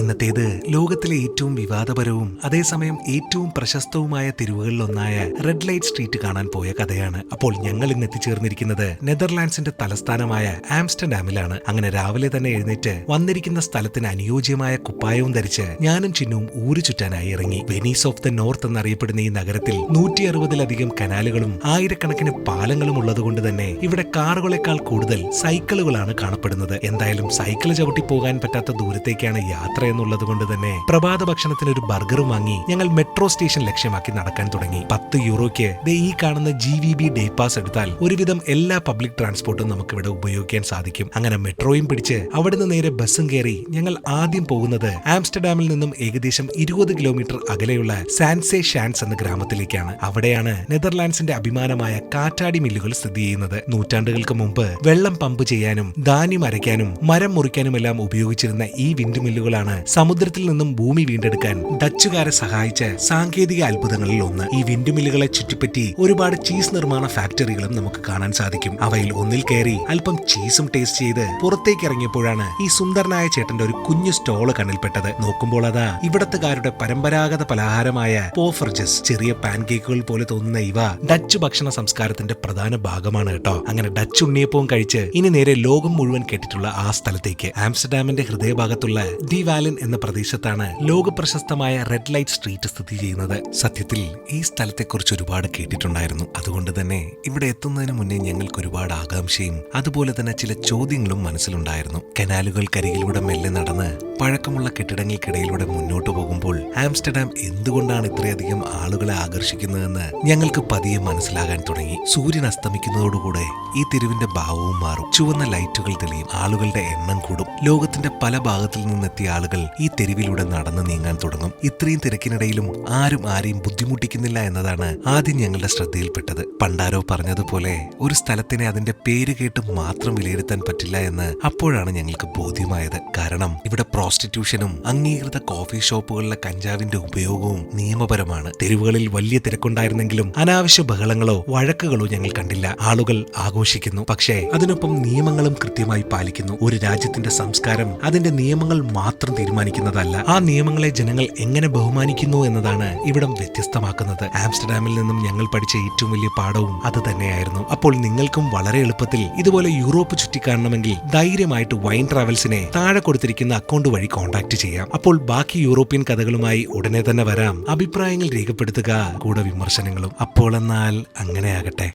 ഇന്നത്തേത് ലോകത്തിലെ ഏറ്റവും വിവാദപരവും അതേസമയം ഏറ്റവും പ്രശസ്തവുമായ തെരുവുകളിലൊന്നായ റെഡ് ലൈറ്റ് സ്ട്രീറ്റ് കാണാൻ പോയ കഥയാണ്. അപ്പോൾ ഞങ്ങൾ ഇന്ന് എത്തിച്ചേർന്നിരിക്കുന്നത് നെതർലാൻഡ്സിന്റെ തലസ്ഥാനമായ ആംസ്റ്റർഡാമിലാണ്. അങ്ങനെ രാവിലെ തന്നെ എഴുന്നേറ്റ് വന്നിരിക്കുന്ന സ്ഥലത്തിന് അനുയോജ്യമായ കുപ്പായവും ധരിച്ച് ഞാനും ചിന്നുവും ഊരു ചുറ്റാനായി ഇറങ്ങി. വെനീസ് ഓഫ് ദ നോർത്ത് എന്നറിയപ്പെടുന്ന ഈ നഗരത്തിൽ 160-ലധികം കനാലുകളും ആയിരക്കണക്കിന് പാലങ്ങളും ഉള്ളതുകൊണ്ട് തന്നെ ഇവിടെ കാറുകളെക്കാൾ കൂടുതൽ സൈക്കിളുകളാണ് കാണപ്പെടുന്നത്. എന്തായാലും സൈക്കിൾ ചവിട്ടി പോകാൻ പറ്റാത്ത ദൂരത്തേക്കാണ് യാത്ര എന്നുള്ളത് കൊണ്ട് തന്നെ പ്രഭാത ഭക്ഷണത്തിന് ഒരു ബർഗറും വാങ്ങി ഞങ്ങൾ മെട്രോ സ്റ്റേഷൻ ലക്ഷ്യമാക്കി നടക്കാൻ തുടങ്ങി. 10 യൂറോയ്ക്ക് ഈ കാണുന്ന GVB ഡേ പാസ് എടുത്താൽ ഒരുവിധം എല്ലാ പബ്ലിക് ട്രാൻസ്പോർട്ടും നമുക്ക് ഇവിടെ ഉപയോഗിക്കാൻ സാധിക്കും. അങ്ങനെ മെട്രോയും പിടിച്ച് അവിടുന്ന് നേരെ ബസ്സും കയറി ഞങ്ങൾ ആദ്യം പോകുന്നത് ആംസ്റ്റർഡാമിൽ നിന്നും ഏകദേശം 20 കിലോമീറ്റർ അകലെയുള്ള സാൻസേ ഷാൻസ് എന്ന ഗ്രാമത്തിലേക്കാണ്. അവിടെയാണ് നെതർലാൻഡ്സിന്റെ അഭിമാനമായ കാറ്റാടി മില്ലുകൾ സ്ഥിതി ചെയ്യുന്നത്. നൂറ്റാണ്ടുകൾക്ക് മുമ്പ് വെള്ളം പമ്പ് ചെയ്യാനും ധാന്യം അരയ്ക്കാനും മരം മുറിക്കാനുമെല്ലാം ഉപയോഗിച്ചിരുന്ന ഈ വിൻഡ് മില്ലുകളാണ് സമുദ്രത്തിൽ നിന്നും ഭൂമി വീണ്ടെടുക്കാൻ ഡച്ചുകാരെ സഹായിച്ച സാങ്കേതിക അത്ഭുതങ്ങളിൽ ഒന്ന്. ഈ വിൻഡ് മില്ലുകളെ ചുറ്റിപ്പറ്റി ഒരുപാട് ചീസ് നിർമ്മാണ ഫാക്ടറികളും നമുക്ക് കാണാൻ സാധിക്കും. അവയിൽ ഒന്നിൽ കയറി അല്പം ചീസും ടേസ്റ്റ് ചെയ്ത് പുറത്തേക്ക് ഇറങ്ങിയപ്പോഴാണ് ഈ സുന്ദരനായ ചേട്ടന്റെ ഒരു കുഞ്ഞു സ്റ്റോള് കണ്ണിൽപ്പെട്ടത്. നോക്കുമ്പോൾ അതാ ഇവിടത്തുകാരുടെ പരമ്പരാഗത പലഹാരമായ പോഫർജസ്. ചെറിയ പാൻകേക്കുകൾ പോലെ തോന്നുന്ന ഇവ ഡച്ച് ഭക്ഷണ സംസ്കാരത്തിന്റെ പ്രധാന ഭാഗമാണ് കേട്ടോ. അങ്ങനെ ഡച്ച് ഉണ്ണിയപ്പവും കഴിച്ച് ഇനി നേരെ ലോകം മുഴുവൻ കേട്ടിട്ടുള്ള ആ സ്ഥലത്തേക്ക്, ആംസ്റ്റർഡാമിന്റെ ഹൃദയഭാഗത്തുള്ള ദി വാലൻ എന്ന പ്രദേശത്താണ് ലോകപ്രശസ്തമായ റെഡ് ലൈറ്റ് സ്ട്രീറ്റ് സ്ഥിതി ചെയ്യുന്നത്. സത്യത്തിൽ ഈ സ്ഥലത്തെക്കുറിച്ച് ഒരുപാട് കേട്ടിട്ടുണ്ടായിരുന്നു. അതുകൊണ്ട് തന്നെ ഇവിടെ എത്തുന്നതിന് മുന്നേ ഞങ്ങൾക്ക് ഒരുപാട് ആകാംക്ഷയും അതുപോലെ തന്നെ ചില ചോദ്യങ്ങളും മനസ്സിലുണ്ടായിരുന്നു. കനാലുകൾക്കരികിലൂടെ മെല്ലെ നടന്ന് പഴക്കമുള്ള കെട്ടിടങ്ങൾക്കിടയിലൂടെ മുന്നോട്ട് പോകുമ്പോൾ ആംസ്റ്റർഡാം എന്തുകൊണ്ടാണ് ഇത്രയധികം ആളുകളെ ആകർഷിക്കുന്നതെന്ന് ഞങ്ങൾക്ക് പതിയെ മനസ്സിലാകാൻ തുടങ്ങി. സൂര്യൻ അസ്തമിക്കുന്നതോടുകൂടെ ഈ തെരുവിന്റെ ഭാവവും മാറും. ചുവന്ന ലൈറ്റുകൾ തെളിയും, ആളുകളുടെ എണ്ണം കൂടും. ലോകത്തിന്റെ പല ഭാഗത്തിൽ നിന്നെത്തിയ ആളുകൾ ഈ തെരുവിലൂടെ നടന്നു നീങ്ങാൻ തുടങ്ങും. ഇത്രയും തിരക്കിനിടയിലും ആരും ആരെയും ബുദ്ധിമുട്ടിക്കുന്നില്ല എന്നതാണ് ആദ്യം ഞങ്ങളുടെ ശ്രദ്ധയിൽപ്പെട്ടത്. പണ്ടാരോ പറഞ്ഞതുപോലെ ഒരു സ്ഥലത്തിനെ അതിന്റെ പേര് കേട്ട് മാത്രം വിലയിരുത്താൻ പറ്റില്ല എന്ന് അപ്പോഴാണ് ഞങ്ങൾക്ക് ബോധ്യമായത്. കാരണം ഇവിടെ പ്രോസ്റ്റിറ്റ്യൂഷനും അംഗീകൃത കോഫി ഷോപ്പുകളിലെ കഞ്ചാവിന്റെ ഉപയോഗവും നിയമപരമാണ്. തെരുവുകളിൽ വലിയ തിരക്കുണ്ടായിരുന്നെങ്കിലും അനാവശ്യ ബഹളങ്ങളോ വഴക്കുകളോ ഞങ്ങൾ കണ്ടില്ല. ആളുകൾ ആഘോഷിക്കുന്നു, പക്ഷേ അതിനൊപ്പം നിയമങ്ങളും കൃത്യമായി പാലിക്കുന്നു. ഒരു രാജ്യത്തിന്റെ സംസ്കാരം അതിന്റെ നിയമങ്ങൾ മാത്രം തീരുമാനിക്കുന്നതല്ല, ആ നിയമങ്ങളെ ജനങ്ങൾ എങ്ങനെ ബഹുമാനിക്കുന്നു എന്നതാണ് ഇവിടം വ്യത്യസ്തമാക്കുന്നത്. ആംസ്റ്റർഡാമിൽ നിന്നും ഞങ്ങൾ പഠിച്ച ഏറ്റവും വലിയ പാഠവും അത് തന്നെയായിരുന്നു. അപ്പോൾ നിങ്ങൾക്കും വളരെ എളുപ്പത്തിൽ ഇതുപോലെ യൂറോപ്പ് ചുറ്റിക്കാണണമെങ്കിൽ ധൈര്യമായിട്ട് വൈൻ ട്രാവൽസിനെ താഴെ കൊടുത്തിരിക്കുന്ന അക്കൗണ്ട് വഴി കോൺടാക്ട് ചെയ്യാം. അപ്പോൾ ബാക്കി യൂറോപ്യൻ കഥകളുമായി ഉടനെ തന്നെ വരാം. അഭിപ്രായങ്ങൾ രേഖപ്പെടുത്തുക, കൂടെ വിമർശനങ്ങളും. അപ്പോൾ എന്നാൽ അങ്ങനെ ആകട്ടെ.